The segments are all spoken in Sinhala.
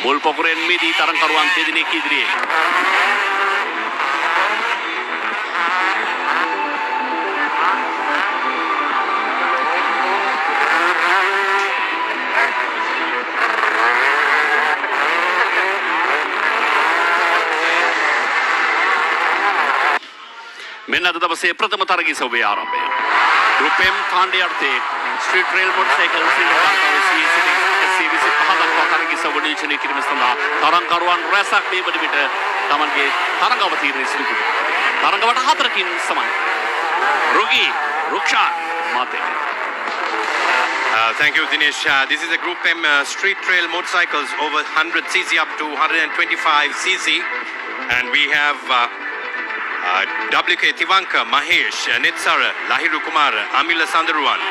මුල් පොකුරෙන් මිදී තරඟකරුවන් දෙදෙනෙක් ඉදිරියේ. මෙන්න අද දවසේ ප්‍රථම තරගයේ සොබේ ආරම්භය. ගෲප් M කාණ්ඩයේ අර්ථයේ ස්ට්‍රීට් රේල් මොටර් සයිකල් ශ්‍රී ලංකාවේ CC25 දක්වා තරගයේ සොබ නිරීක්ෂණය කිරීම සඳහා තරඟකරුවන් රැසක් මේ වන විට තමන්ගේ තරඟ අවතීර්ණය සිදු කරනවා. තරඟ වට 4කින් සමයි. රුගී Rukshan මාතේ. Thank you, Dinesh. This is a Group M street trail motorcycles over 100cc up to 125cc. And we have WK Tivanka, Mahesh, Nitsara, Lahiru Kumar, Amila Sandaruan,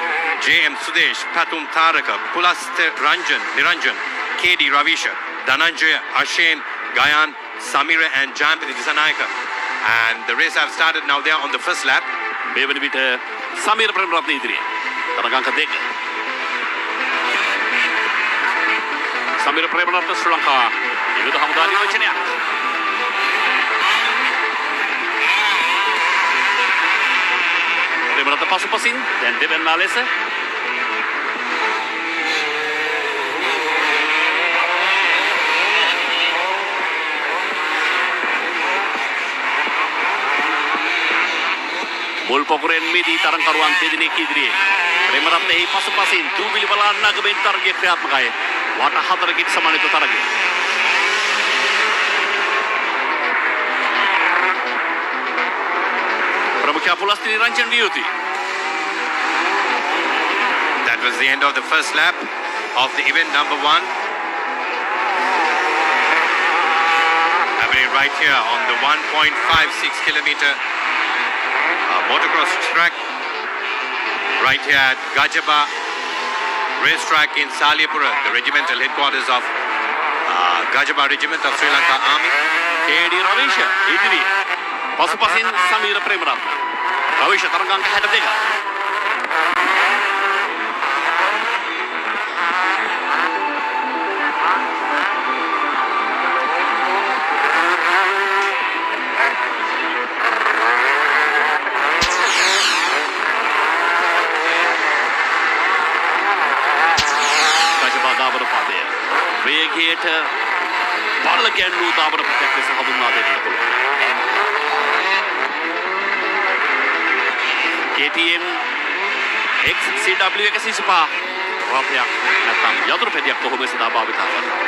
JM Sudesh, Patum Taraka, Pulaste Niranjan, KD Ravisha, Dhananjaya, Ashen, Gayan, Samira and Jampini Disanayaka. And the race have started now. They are on the first lap. මේ වන විට සමීර ප්‍රේමරත්න ඉදිරියේ. තරගාංක 2. සමීර ප්‍රේමරත්න ශ්‍රී ලංකා විවිධ හමුදා නියෝජනයක්. ප්‍රේමරත්න පසුපසින් දැන් දෙවන්නා ලෙස මුල් පොකුරෙන් මිදී තරඟකරුවන් දෙදෙනෙක් ඉදිරියේ. ප්‍රේමරත්න එහි පසුපසින් දූවිලි බලා නගමින් තරගයේ ක්‍රියාත්මකයි. වට 4කින් සමන්විත තරගය. ප්‍රමුඛ පුලස්ති නිරංජන වියුති. That was the end of the first lap of the event number 1. Happening right here on the 1.56 kilometer motocross track right here at Gajaba racetrack in Saliyapura, the regimental headquarters of Gajaba Regiment of Sri Lanka Army. KD Ravisha ඉදිරි. පසුපසින් සමීර ප්‍රේමරත්න. රවිෂ තරගාංක 62. වේගයට බල ගැන්වූ දාවන ප්‍රත්‍යක් ලෙස හඳුන්වා දෙන්නට පුළුවන්. KTM XCW 125 රෝපයක් නැත්නම් යතුරු පෙදියක් කොහොම සදා භාවිතා කරනවා.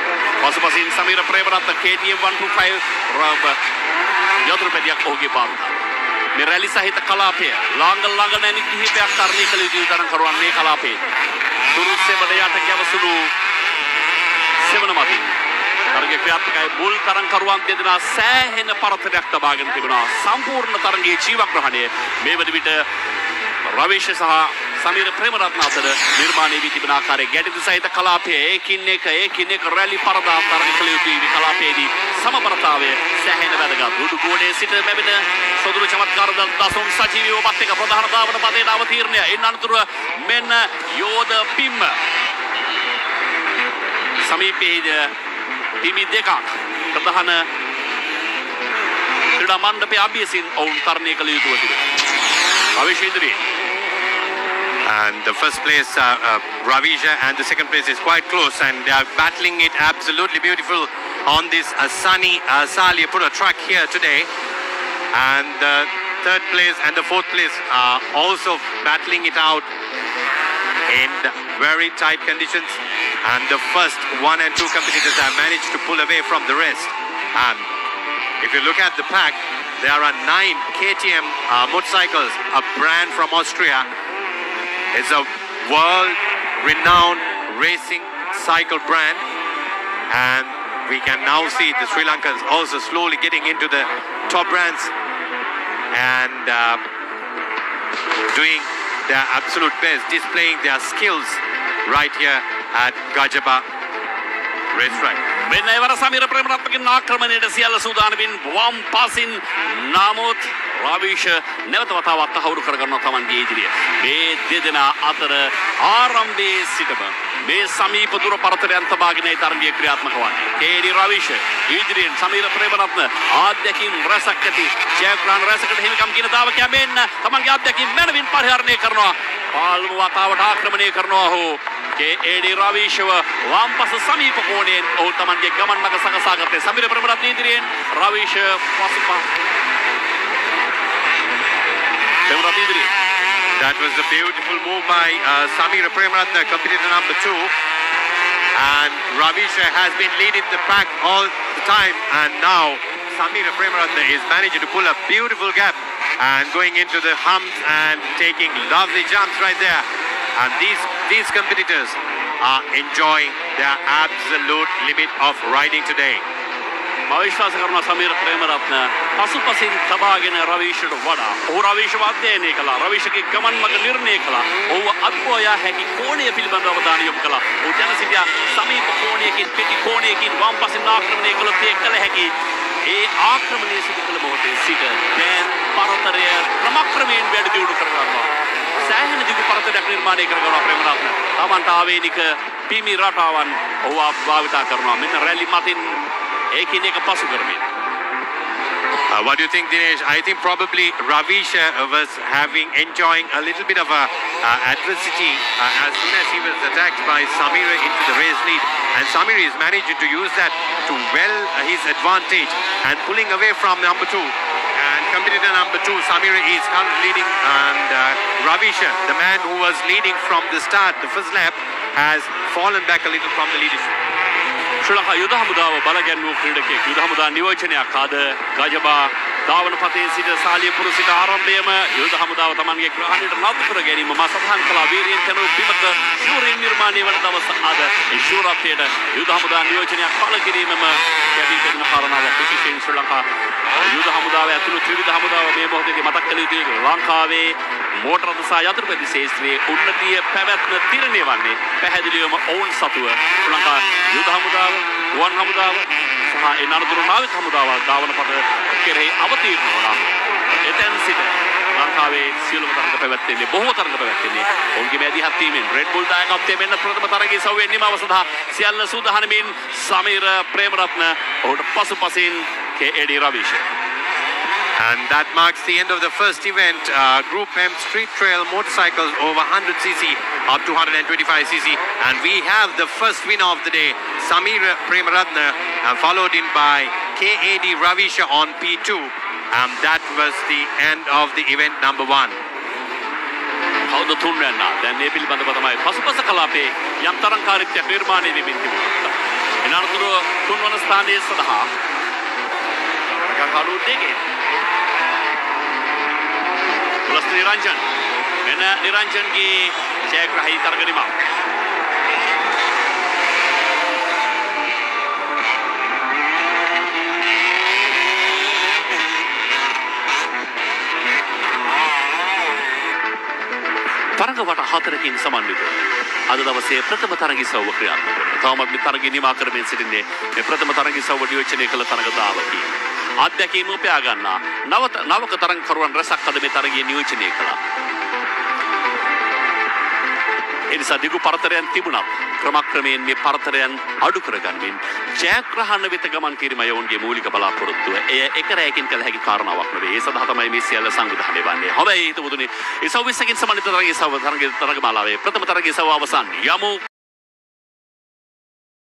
පසුපසින් සමීර ප්‍රේමරත්න KTM 125 රෝප යතුරු පෙදියක් ඔහුගේ භාවිතා. මේ රැලි සහිත කලාපය ළඟ නැණි කිහිපයක් තරණය කළ යුතු තරම් කරුවන් මේ කලාපයේ. දුරුස්සෙබඩ යට ගැවසුණු සෙවන මතින් තරගයේ ක්‍රියාත්මකයි. මුල් තරඟකරුවන් දෙදෙනා සෑහෙන පරතරයක් තබාගෙන තිබුණා. සම්පූර්ණ තරගයේ ජීවග්‍රහණය මේ වන විට රවීෂ සහ සමීර ප්‍රේමරත්න අතර නිර්මාණය වී තිබෙන ආකාරයේ ගැටි සහිත කලාපයේ ඒකින් එක රැලි පරදා තරග කළ යුතු මේ කලාපයේදී සමබරතාවය සෑහෙන වැදගත්. දුඩු ගෝඩේ සිට ලැබෙන සොදුරු චමත්කාර දසුන් සජීවීව පත් එක ප්‍රධාන ධාවන පදයට අවතීර්ණය. ඉන් අනතුරුව මෙන්න යෝධ පිම්ම සමීපයේදී පිමි දෙකක් ප්‍රධාන ක්‍රීඩා මණ්ඩපයේ අභියසින් ඔවුන් තරණය කළ යුතුව තිබෙනවා. රවිෂ ඉදිරියේ. And the first place, Ravisha, and the second place is quite close, and they are battling it absolutely beautiful on this sunny Saliyapura track here today. And the third place and the fourth place are also battling it out in very tight conditions. And the first 1 and 2 competitors have managed to pull away from the rest. And if you look at the pack, there are 9 KTM motorcycles, a brand from Austria. It's a world-renowned racing cycle brand, and we can now see the Sri Lankans also slowly getting into the top brands and doing their absolute best, displaying their skills right here at Gajaba racetrack. මෙන්න එවර සමීර ප්‍රේමරත්නගේ ආක්‍රමණයට සියල්ල සූදානමින් වම් පාසින් නමුත් රාවිෂ නැවත වතාවක් තහවුරු කරගන්නවා තමන්ගේ ඉදිරිය. මේ දෙදෙනා අතර ආරම්භයේ සිටම මේ සමීප දුර පරතරයන් තබාගෙනයි තරගය ක්‍රියාත්මක වන්නේ. කේඩි රාවිෂ ඉදිරියෙන් සමීර ප්‍රේමරත්න ආද්‍යකින් රසක් ඇති ජයග්‍රහණ රසකට හිමිකම් කියන දාවකයා මෙන්න තමන්ගේ ආද්‍යකින් මනවින් පරිහරණය කරනවා. පාල්ම වතාවට ආක්‍රමණය කරනවා හෝ කේඩි රාවිෂව වම්පස සමීප කෝණයෙන් ඔහු තමන්ගේ ගමන් මඟ සකසා ගත්තේ. සමීර ප්‍රේමරත්න ඉදිරියෙන් රාවිෂ පසුපස That was a beautiful move by Samira Premaratna, competitor number 2. And Ravisha has been leading the pack all the time. And now Samira Premaratna is managing to pull a beautiful gap and going into the humps and taking lovely jumps right there. And these competitors are enjoying their absolute limit of riding today. විශ්වාස කරන සමීර ප්‍රේමරත්න පසුපසින් තබාගෙන රවීෂට වඩා ඔහු රවීෂව අධ්‍යයනය කළා. රවීෂගේ ගමන් මඟ නිර්ණය කළා. ඔහු අත්පොයා හැකි කෝණය පිළිබඳව අවධානය යොමු කළා. ඔහු දැන සිටියා සමීප කෝණයකින් පිටි කෝණයකින් වම් පසින් ආක්‍රමණය කළොත් ඒ කළ හැකි. ඒ ආක්‍රමණය සිදු කළ මොහොතේ සිට දැන් පරතරය ක්‍රමක්‍රමයෙන් වැඩි දියුණු කරගන්නවා. සෑහෙන දිගු පරතරයක් නිර්මාණය කරගන්නවා ප්‍රේමරත්න. තමන්ට ආවේනික පිමි රටාවන් ඔහු භාවිතා කරනවා. මෙන්න රැලි මතින් what do you think, Dinesh? I think probably Ravisha was enjoying a little bit of adversity as soon as he was attacked by Samira into the race lead, and Samira is managing to use that to his advantage and pulling away from number 2. And competitor number 2, Samira, is currently leading, and Ravisha, the man who was leading from the start, the first lap, has fallen back a little from the leadership. ශ්‍රී ලංකා යුද හමුදාව බලගැන්වූ ක්‍රීඩකයෙක් යුද හමුදා නියෝජනයක් අද ගජබා ධාවන පතේ සිට සාලියපුර සිට ආරම්භයේම යුද හමුදාව තමන්ගේ ග්‍රහණයට නතු කර ගැනීම මා සඳහන් කළා. වීරියෙන් කරන බිමක ශූරයෙන් නිර්මාණය වන දවස අද ඒ ශූරත්වයට යුද හමුදා නියෝජනයක් පළ කිරීමම කැපී පෙනෙන කාරණාවක්. විශේෂයෙන් ශ්‍රී ලංකා යුද හමුදාව ඇතුළු ත්‍රිවිධ හමුදාව මේ මොහොතේදී මතක් කළ යුතුයි. ලංකාවේ මෝටර රථ සහ යතුරුපැදි ශේත්‍රයේ උන්නතිය පැවැත්ම තිරණය වන්නේ පැහැදිලිවම ඔවුන් සතුව ශ්‍රී ලංකා යුද හමුදාව, ගුවන් හමුදාව සහ ඒ නරඹුරු නාවික හමුදාව ධාවන පත කෙරෙහි අවතීර්ණ වුණා. එතෙන් සිට ලංකාවේ සියලුම තරඟ පැවැත්වෙන්නේ බොහෝ තරඟ පැවැත්වෙන්නේ ඔවුන්ගේ මැදිහත් වීමෙන් රෙඩ් බුල් දායකත්වයේ මෙන්න ප්‍රථම තරගයේ සවුවේ නිමාව සඳහා සියල්ල සූදානමින් සමීර ප්‍රේමරත්න ඔහුට පසුපසින් කේඩි රවීෂ. And that marks the end of the first event, Group M Street Trail Motorcycles over 100cc up to 125cc. And we have the first winner of the day, Samira Premaratna, followed in by KAD Ravisha on P2. And that was the end of the event number 1. කවුද තුන්වැන්න? දැන් මේ පිළිබඳව තමයි පසුපස කලාපේ යම් තරංකාරීත්වයක් නිර්මාණය වෙමින් තිබුණා. එනතුරු තුන්වන ස්ථානයේ සඳහා කඩු දෙකේ प्लस निरंजन मैंने निरंजन की जयग्राही तरगनिमा තරඟ වට 4කින් සමන්විත අද දවසේ ප්‍රථම තරඟී සව්ව ක්‍රියාත්මක වෙනවා. තවමත් මේ තරඟය නිමා කරමින් සිටින්නේ මේ ප්‍රථම තරඟී සව්ව නියෝජනය කළ තරඟ දාවකී. අධ්‍යක්ෂකීම උපයා ගන්නා නවක තරඟකරුවන් රැසක් අද මේ තරගයේ නියෝජනය කළා. ඒ නිසා දිගු පරතරයන් තිබුණා. ක්‍රමක්‍රමයෙන් මේ පරතරයන් අඩු කරගන්නමින් ජයග්‍රහණ වෙත ගමන් කිරීමයි ඔවුන්ගේ මූලික බලාපොරොත්තුව. එය එක රැයකින් කළ හැකි කාරණාවක් නෙවෙයි. ඒ සඳහා තමයි මේ සියල්ල සංවිධානය වන්නේ. හැබැයි හිතමුදුනේ ඒ සව්විස්සකින් සමන්විත තරගයේ තරගමාලාවේ ප්‍රථම තරගයේ සව අවසන් යමු.